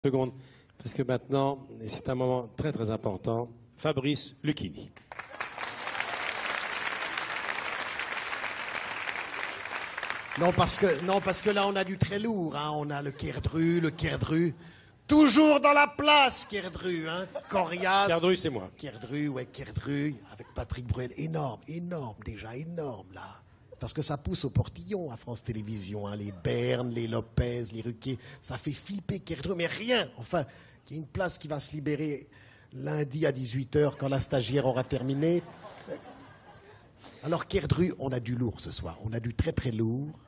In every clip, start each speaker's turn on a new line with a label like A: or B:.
A: secondes, parce que maintenant, et c'est un moment très très important, Fabrice Lucchini.
B: Non, parce que là, on a du très lourd. Hein. On a le Kerdru. Toujours dans la place, Kerdru. Hein. Coriace.
A: Kerdru, c'est moi.
B: Kerdru, avec Patrick Bruel. Énorme, déjà énorme, là. Parce que ça pousse au portillon à France Télévisions. Hein. Les Bern, les Lopez, les Ruquier. Ça fait flipper Kerdru, mais rien. Enfin, il y a une place qui va se libérer lundi à 18h quand la stagiaire aura terminé. Alors, Kerdru, on a du lourd ce soir. On a du très très lourd.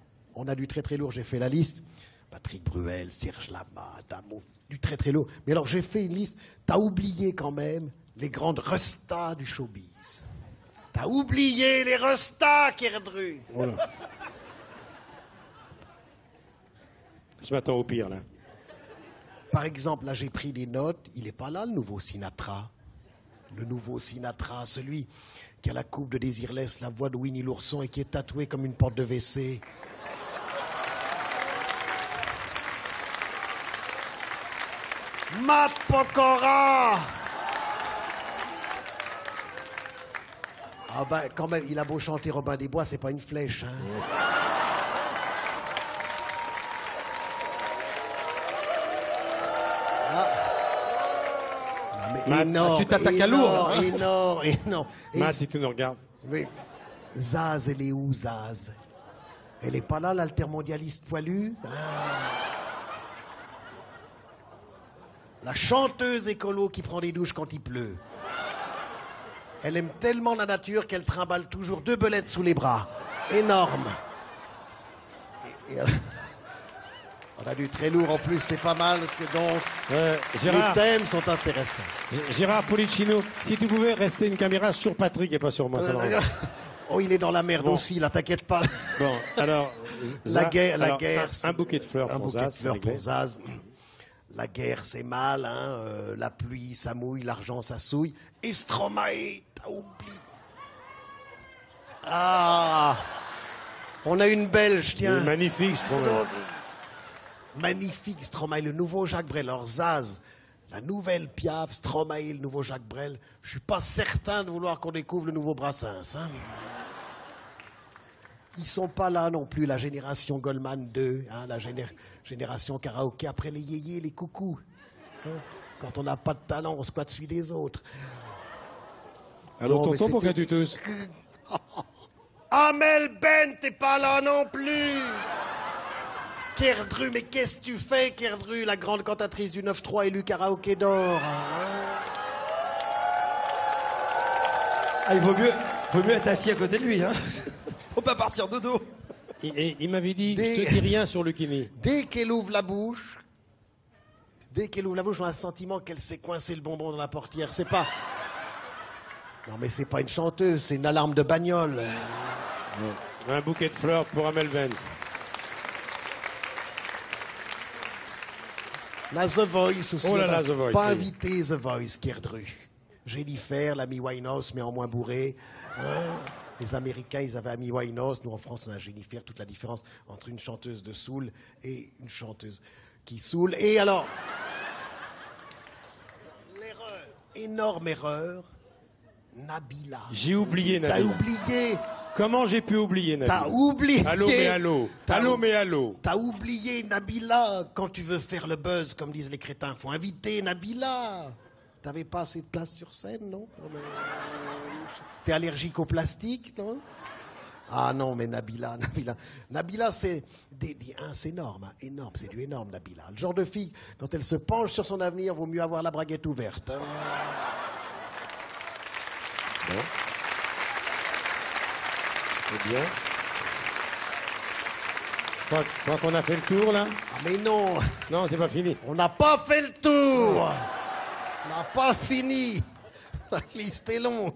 B: J'ai fait la liste. Patrick Bruel, Serge Lama, Damo, du très très lourd. Mais alors, j'ai fait une liste. T'as oublié quand même les grandes restas du showbiz. T'as oublié les restas, Kerdru.
A: Voilà. Je m'attends au pire, là.
B: Par exemple, là, j'ai pris des notes. Il n'est pas là, le nouveau Sinatra. Le nouveau Sinatra, celui qui a la coupe de Désirless, la voix de Winnie l'ourson et qui est tatoué comme une porte de WC. Matt Pokora. Ah ben, quand même, il a beau chanter Robin des Bois, c'est pas une flèche, hein.
A: Matt, tu t'attaques à lourd.
B: Énorme.
A: Matt, si tu nous regardes.
B: Oui. Zaz, elle est où, Zaz? Elle est pas là, l'altermondialiste poilu? La chanteuse écolo qui prend des douches quand il pleut. Elle aime tellement la nature qu'elle trimballe toujours 2 belettes sous les bras. Énorme. On a du très lourd en plus, c'est pas mal parce que donc
A: Gérard,
B: les thèmes sont intéressants.
A: Gérard Policino, si tu pouvais rester une caméra sur Patrick et pas sur moi, ça va.
B: Oh, il est dans la merde aussi, là, t'inquiète pas.
A: Bon, alors,
B: la guerre.
A: Un bouquet de fleurs pour Zaz.
B: La guerre, c'est mal, hein. La pluie, ça mouille, l'argent, ça souille. Et Stromae, t'as oublié. Ah, on a une Belge, tiens.
A: Magnifique, Stromae.
B: Magnifique, Stromae, le nouveau Jacques Brel. Alors, Zaz, la nouvelle Piaf, Stromae, le nouveau Jacques Brel. Je suis pas certain de vouloir qu'on découvre le nouveau Brassens. Hein. Ils sont pas là non plus, la génération Goldman 2, hein, la génération karaoké après les yéyés, les coucous. Hein. Quand on n'a pas de talent, on squatte celui des autres.
A: Alors, tonton, pourquoi tu tousses?
B: Amel Ben, t'es pas là non plus. Kerdru, mais qu'est-ce que tu fais, Kerdru, la grande cantatrice du 9-3 élue karaoké d'or, hein.
C: Ah, il vaut mieux être assis à côté de lui, hein. Faut pas partir de dos.
A: Il m'avait dit, je te dis rien sur Lucchini.
B: Dès qu'elle ouvre la bouche, on a le sentiment qu'elle s'est coincé le bonbon dans la portière. C'est pas... Non, mais c'est pas une chanteuse, c'est une alarme de bagnole.
A: Un bouquet de fleurs pour Amel Ben.
B: La The Voice aussi.
A: Oh là là, The Voice.
B: Pas invité The Voice, Kerdru. Jennifer, l'ami Winehouse, mais en moins bourré. Hein. Les Américains, ils avaient Amy Winehouse. Nous, en France, on a Jennifer. Toute la différence entre une chanteuse de soul et une chanteuse qui soul. Et alors, l'erreur, énorme erreur, Nabila.
A: J'ai oublié Nabila.
B: T'as oublié.
A: Comment j'ai pu oublier Nabila?
B: T'as oublié.
A: Allô, mais allô. Allô, mais allô.
B: T'as oublié Nabila. Quand tu veux faire le buzz, comme disent les crétins, faut inviter Nabila. T'avais pas assez de place sur scène, non? T'es allergique au plastique, non? Ah non, mais Nabila, c'est c'est énorme, hein, énorme, c'est du énorme, Nabila. Le genre de fille, quand elle se penche sur son avenir, vaut mieux avoir la braguette ouverte. Hein.
A: Bon. C'est bien. Je crois qu'on a fait le tour, là.
B: Ah mais non.
A: Non, c'est pas fini.
B: On n'a pas fait le tour. On n'a pas fini. La liste est longue.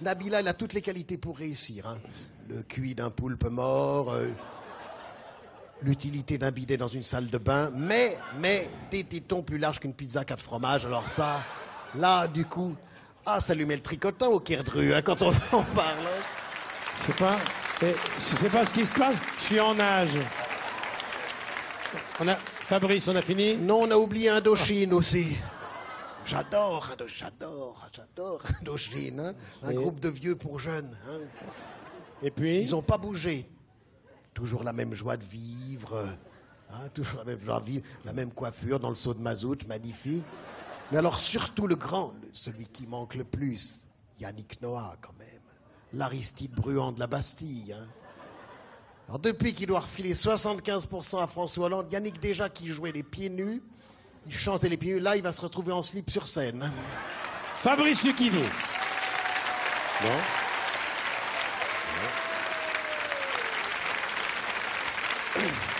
B: Nabila, elle a toutes les qualités pour réussir. Hein. Le QI d'un poulpe mort, l'utilité d'un bidet dans une salle de bain, mais des tétons plus larges qu'une pizza 4 fromages. Alors ça, là, du coup, ça lui met le tricotin au Kerdru, hein, quand on en parle. Hein.
A: Je sais pas ce qui se passe. Je suis en nage. Fabrice, on a fini?
B: Non, on a oublié Indochine aussi. J'adore Indochine. Hein. Un groupe de vieux pour jeunes. Hein.
A: Et puis?
B: Ils n'ont pas bougé. Toujours la même joie de vivre. Hein, toujours la même joie de vivre. La même coiffure dans le seau de mazout, magnifique. Mais alors surtout le grand, celui qui manque le plus, Yannick Noah quand même. L'Aristide Bruand de la Bastille. Hein. Alors depuis qu'il doit refiler 75% à François Hollande, Yannick déjà qui jouait les pieds nus, il chantait les pieds nus, là il va se retrouver en slip sur scène. Hein.
A: Fabrice Lucchini. Non.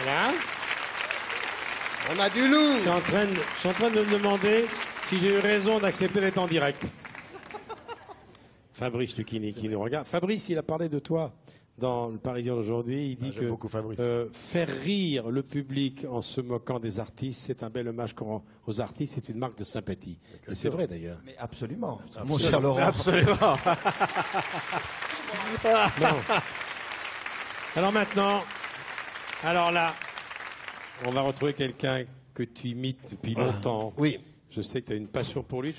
A: Voilà.
B: On a du loup.
A: Je suis en train de me demander si j'ai eu raison d'accepter d'être en direct. Fabrice Lucchini qui nous regarde. Fabrice, il a parlé de toi dans le Parisien d'aujourd'hui. Il dit
B: j'aime beaucoup Fabrice.
A: Faire rire le public en se moquant des artistes, c'est un bel hommage qu'on rend aux artistes, c'est une marque de sympathie. Et c'est vrai d'ailleurs.
C: Mais absolument. Mon cher Laurent.
B: Absolument.
A: Non. Alors maintenant, alors là, on va retrouver quelqu'un que tu imites depuis longtemps.
B: Oui.
A: Je sais que tu as une passion pour lui.